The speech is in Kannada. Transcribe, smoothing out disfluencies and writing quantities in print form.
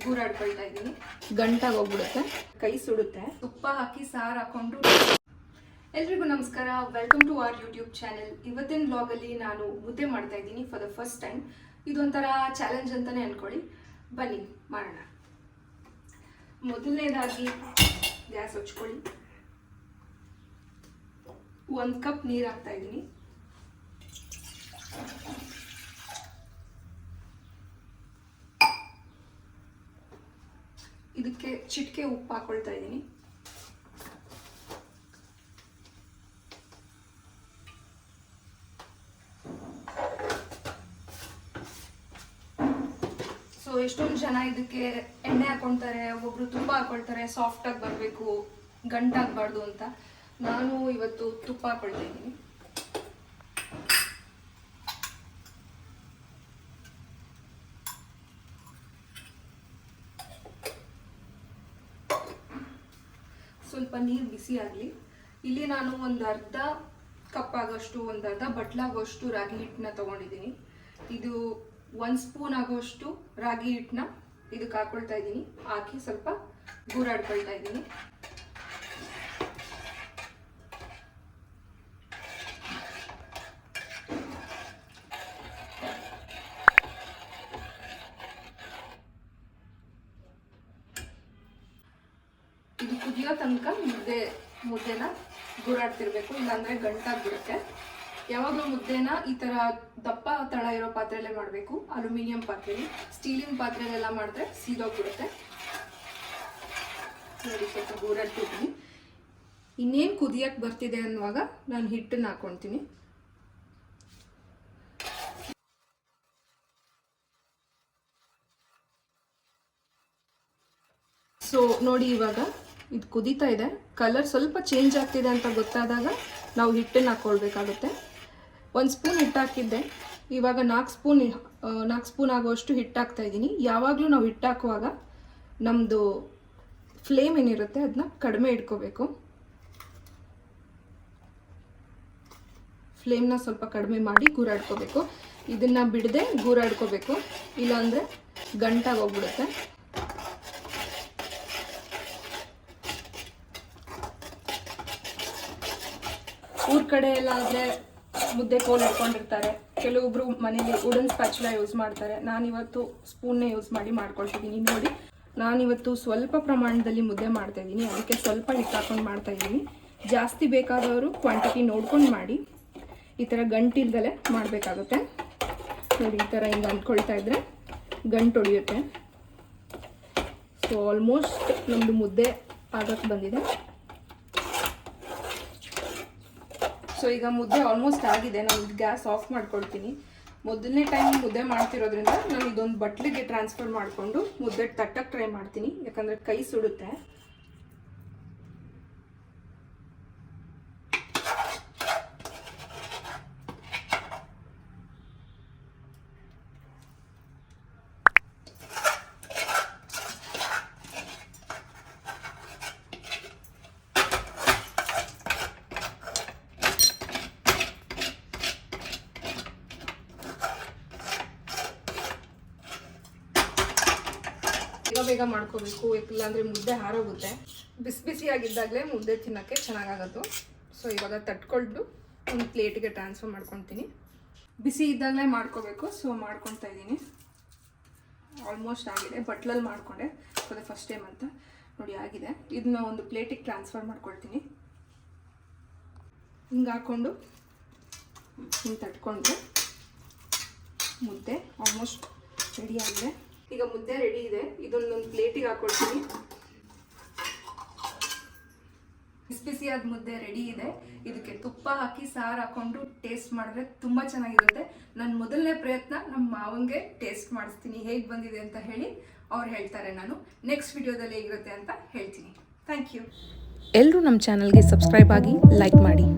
ಗೂರಾಡ್ಕೊಳ್ತಾ ಇದ್ದೀನಿ. ಗಂಟಾಗಿ ಹೋಗ್ಬಿಡುತ್ತೆ, ಕೈ ಸುಡುತ್ತೆ. ತುಪ್ಪ ಹಾಕಿ ಸಾರು ಹಾಕೊಂಡು. ಎಲ್ರಿಗೂ ನಮಸ್ಕಾರ, welcome to our YouTube channel. ಇವತ್ತಿನ ವ್ಲಾಗಲ್ಲಿ ನಾನು ಮುದ್ದೆ ಮಾಡ್ತಾ ಇದ್ದೀನಿ ಫಾರ್ ದ ಫಸ್ಟ್ ಟೈಮ್. ಇದೊಂಥರ ಚಾಲೆಂಜ್ ಅಂತಾನೆ ಅನ್ಕೊಳ್ಳಿ. ಬನ್ನಿ ಮಾಡೋಣ. ಮೊದಲನೇದಾಗಿ ಗ್ಯಾಸ್ ಹಚ್ಕೊಳ್ಳಿ. 1 ಕಪ್ ನೀರು ಹಾಕ್ತಾ ಇದ್ದೀನಿ. ಇದಕ್ಕೆ ಚಿಟಿಕೆ ಉಪ್ಪು ಹಾಕೊಳ್ತಾ ಇದ್ದೀನಿ. ಸೊ ಎಷ್ಟೊಂದು ಜನ ಇದಕ್ಕೆ ಎಣ್ಣೆ ಹಾಕೊಳ್ತಾರೆ, ಒಬ್ರು ತುಪ್ಪ ಹಾಕೊಳ್ತಾರೆ, ಸಾಫ್ಟ್ ಆಗಿ ಬರಬೇಕು, ಗಂಟಾಗಬಾರ್ದು ಅಂತ. ನಾನು ಇವತ್ತು ತುಪ್ಪ ಹಾಕೊಳ್ತಾ ಇದ್ದೀನಿ. ಸ್ವಲ್ಪ ನೀರು ಬಿಸಿ ಆಗಲಿ. ಇಲ್ಲಿ ನಾನು ಒಂದು ಅರ್ಧ ಕಪ್ ಆಗೋಷ್ಟು, ಒಂದು ಅರ್ಧ ಬಟ್ಲಾಗೋಷ್ಟು ರಾಗಿ ಹಿಟ್ಟನ್ನ ತೊಗೊಂಡಿದ್ದೀನಿ. ಇದು 1 ಸ್ಪೂನ್ ಆಗೋಷ್ಟು ರಾಗಿ ಹಿಟ್ಟನ್ನ ಇದಕ್ಕೆ ಹಾಕೊಳ್ತಾ ಇದ್ದೀನಿ. ಹಾಕಿ ಸ್ವಲ್ಪ ಗೂರಾಡ್ಕೊಳ್ತಾ ಇದ್ದೀನಿ. ಇದು ಕುದಿಯೋ ತನಕ ಮುದ್ದೆನ ಗೂರಾಡ್ತಿರ್ಬೇಕು, ಇಲ್ಲಾಂದ್ರೆ ಗಂಟಾಗ್ಬಿಡುತ್ತೆ. ಯಾವಾಗಲೂ ಮುದ್ದೆನ ಈ ಥರ ದಪ್ಪ ತಳ ಇರೋ ಪಾತ್ರೆಯಲ್ಲೇ ಮಾಡಬೇಕು, ಅಲ್ಯೂಮಿನಿಯಂ ಪಾತ್ರೆಯಲ್ಲಿ. ಸ್ಟೀಲಿನ ಪಾತ್ರೆಯಲ್ಲೆಲ್ಲ ಮಾಡಿದ್ರೆ ಸೀದೋಗ್ಬಿಡುತ್ತೆ. ನೋಡಿ, ಸ್ವಲ್ಪ ಗೂರಾಡ್ತಿದ್ದೀನಿ. ಇನ್ನೇನು ಕುದಿಯಕ್ಕೆ ಬರ್ತಿದೆ ಅನ್ನುವಾಗ ನಾನು ಹಿಟ್ಟನ್ನು ಹಾಕ್ಕೊಳ್ತೀನಿ. ಸೊ ನೋಡಿ, ಇವಾಗ ಇದು ಕುದೀತಾ ಇದೆ. ಕಲರ್ ಸ್ವಲ್ಪ ಚೇಂಜ್ ಆಗ್ತಿದೆ ಅಂತ ಗೊತ್ತಾದಾಗ ನಾವು ಹಿಟ್ಟನ್ನು ಹಾಕ್ಕೊಳ್ಬೇಕಾಗುತ್ತೆ. 1 ಸ್ಪೂನ್ ಹಿಟ್ಟು ಹಾಕಿದ್ದೆ, ಇವಾಗ 4 ಸ್ಪೂನ್ ಆಗೋಷ್ಟು ಹಿಟ್ಟು ಹಾಕ್ತಾ ಇದ್ದೀನಿ. ಯಾವಾಗಲೂ ನಾವು ಹಿಟ್ಟು ಹಾಕುವಾಗ ನಮ್ಮದು ಫ್ಲೇಮ್ ಏನಿರುತ್ತೆ ಅದನ್ನ ಕಡಿಮೆ ಇಟ್ಕೋಬೇಕು. ಫ್ಲೇಮ್ನ ಸ್ವಲ್ಪ ಕಡಿಮೆ ಮಾಡಿ ಗೂರಾಡ್ಕೋಬೇಕು. ಇದನ್ನು ಬಿಡದೆ ಗೂರಾಡ್ಕೋಬೇಕು, ಇಲ್ಲಾಂದರೆ ಗಂಟಾಗಿ ಹೋಗ್ಬಿಡುತ್ತೆ. ಊರ ಕಡೆ ಎಲ್ಲ ಆದರೆ ಮುದ್ದೆ ಕೋಲ್ ಇಟ್ಕೊಂಡಿರ್ತಾರೆ. ಕೆಲವೊಬ್ರು ಮನೇಲಿ ವುಡನ್ ಸ್ಪ್ಯಾಚುಲಾ ಯೂಸ್ ಮಾಡ್ತಾರೆ. ನಾನಿವತ್ತು ಸ್ಪೂನ್ನೇ ಯೂಸ್ ಮಾಡಿ ಮಾಡ್ಕೊಳ್ತಿದ್ದೀನಿ. ನೋಡಿ, ನಾನಿವತ್ತು ಸ್ವಲ್ಪ ಪ್ರಮಾಣದಲ್ಲಿ ಮುದ್ದೆ ಮಾಡ್ತಾ ಇದ್ದೀನಿ, ಅದಕ್ಕೆ ಸ್ವಲ್ಪ ಹಿಟ್ಟು ಹಾಕೊಂಡು ಮಾಡ್ತಾ ಇದ್ದೀನಿ. ಜಾಸ್ತಿ ಬೇಕಾದವರು ಕ್ವಾಂಟಿಟಿ ನೋಡ್ಕೊಂಡು ಮಾಡಿ. ಈ ಥರ ಗಂಟಿಲ್ದಲೇ ಮಾಡಬೇಕಾಗುತ್ತೆ. ನೋಡಿ, ಈ ಥರ ಹಿಂಗೆ ಅಂದ್ಕೊಳ್ತಾ ಇದ್ದರೆ ಗಂಟು ಹೊಡಿಯುತ್ತೆ. ಸೊ ಆಲ್ಮೋಸ್ಟ್ ನಮ್ಮದು ಮುದ್ದೆ ಆಗಕ್ಕೆ ಬಂದಿದೆ. ಸೊ ಈಗ ಮುದ್ದೆ ಆಲ್ಮೋಸ್ಟ್ ಆಗಿದೆ. ನಾನು ಗ್ಯಾಸ್ ಆಫ್ ಮಾಡ್ಕೊಳ್ತೀನಿ. ಮೊದಲನೇ ಟೈಮ್ ಮುದ್ದೆ ಮಾಡ್ತಿರೋದ್ರಿಂದ ನಾನು ಇದೊಂದು ಬಟ್ಲಿಗೆ ಟ್ರಾನ್ಸ್ಫರ್ ಮಾಡಿಕೊಂಡು ಮುದ್ದೆ ತಟ್ಟಕ್ಕೆ ಟ್ರೈ ಮಾಡ್ತೀನಿ, ಯಾಕಂದರೆ ಕೈ ಸುಡುತ್ತೆ. ಬೇಗ ಮಾಡ್ಕೋಬೇಕು, ಇಲ್ಲಾಂದರೆ ಮುದ್ದೆ ಹಾರೋಗುತ್ತೆ. ಬಿಸಿ ಬಿಸಿಯಾಗಿದ್ದಾಗಲೇ ಮುದ್ದೆ ತಿನ್ನೋಕ್ಕೆ ಚೆನ್ನಾಗಾಗೋದು. ಸೊ ಇವಾಗ ತಟ್ಕೊಂಡು ಒಂದು ಪ್ಲೇಟಿಗೆ ಟ್ರಾನ್ಸ್ಫರ್ ಮಾಡ್ಕೊತೀನಿ. ಬಿಸಿ ಇದ್ದಾಗಲೇ ಮಾಡ್ಕೋಬೇಕು. ಸೊ ಮಾಡ್ಕೊತಾ ಇದ್ದೀನಿ. ಆಲ್ಮೋಸ್ಟ್ ಆಗಿದೆ. ಬಟ್ಲಲ್ಲಿ ಮಾಡಿಕೊಂಡೆ ಫಾರ್ ದ ಫಸ್ಟ್ ಟೈಮ್ ಅಂತ. ನೋಡಿ, ಆಗಿದೆ. ಇದನ್ನ ಒಂದು ಪ್ಲೇಟಿಗೆ ಟ್ರಾನ್ಸ್ಫರ್ ಮಾಡ್ಕೊಳ್ತೀನಿ. ಹಿಂಗೆ ಹಾಕ್ಕೊಂಡು ಹಿಂಗೆ ತಟ್ಕೊಂಡ್ರೆ ಮುದ್ದೆ ಆಲ್ಮೋಸ್ಟ್ ರೆಡಿ ಆಗಿದೆ. ಈಗ ಮುದ್ದೆ ರೆಡಿ ಇದೆ. ಇದೊಂದೊಂದು ಪ್ಲೇಟಿಗೆ ಹಾಕೊಳ್ತೀನಿ. ಬಿಸಿ ಬಿಸಿಯಾದ ಮುದ್ದೆ ರೆಡಿ ಇದೆ. ಇದಕ್ಕೆ ತುಪ್ಪ ಹಾಕಿ ಸಾರು ಹಾಕೊಂಡು ಟೇಸ್ಟ್ ಮಾಡಿದ್ರೆ ತುಂಬ ಚೆನ್ನಾಗಿರುತ್ತೆ. ನನ್ನ ಮೊದಲನೇ ಪ್ರಯತ್ನ ನಮ್ಮ ಮಾವಂಗೆ ಟೇಸ್ಟ್ ಮಾಡಿಸ್ತೀನಿ, ಹೇಗೆ ಬಂದಿದೆ ಅಂತ ಹೇಳಿ ಅವ್ರು ಹೇಳ್ತಾರೆ. ನಾನು ನೆಕ್ಸ್ಟ್ ವಿಡಿಯೋದಲ್ಲಿ ಹೇಗಿರುತ್ತೆ ಅಂತ ಹೇಳ್ತೀನಿ. Thank you. ಎಲ್ಲರೂ ನಮ್ಮ ಚಾನಲ್ಗೆ ಸಬ್ಸ್ಕ್ರೈಬ್ ಆಗಿ, ಲೈಕ್ ಮಾಡಿ.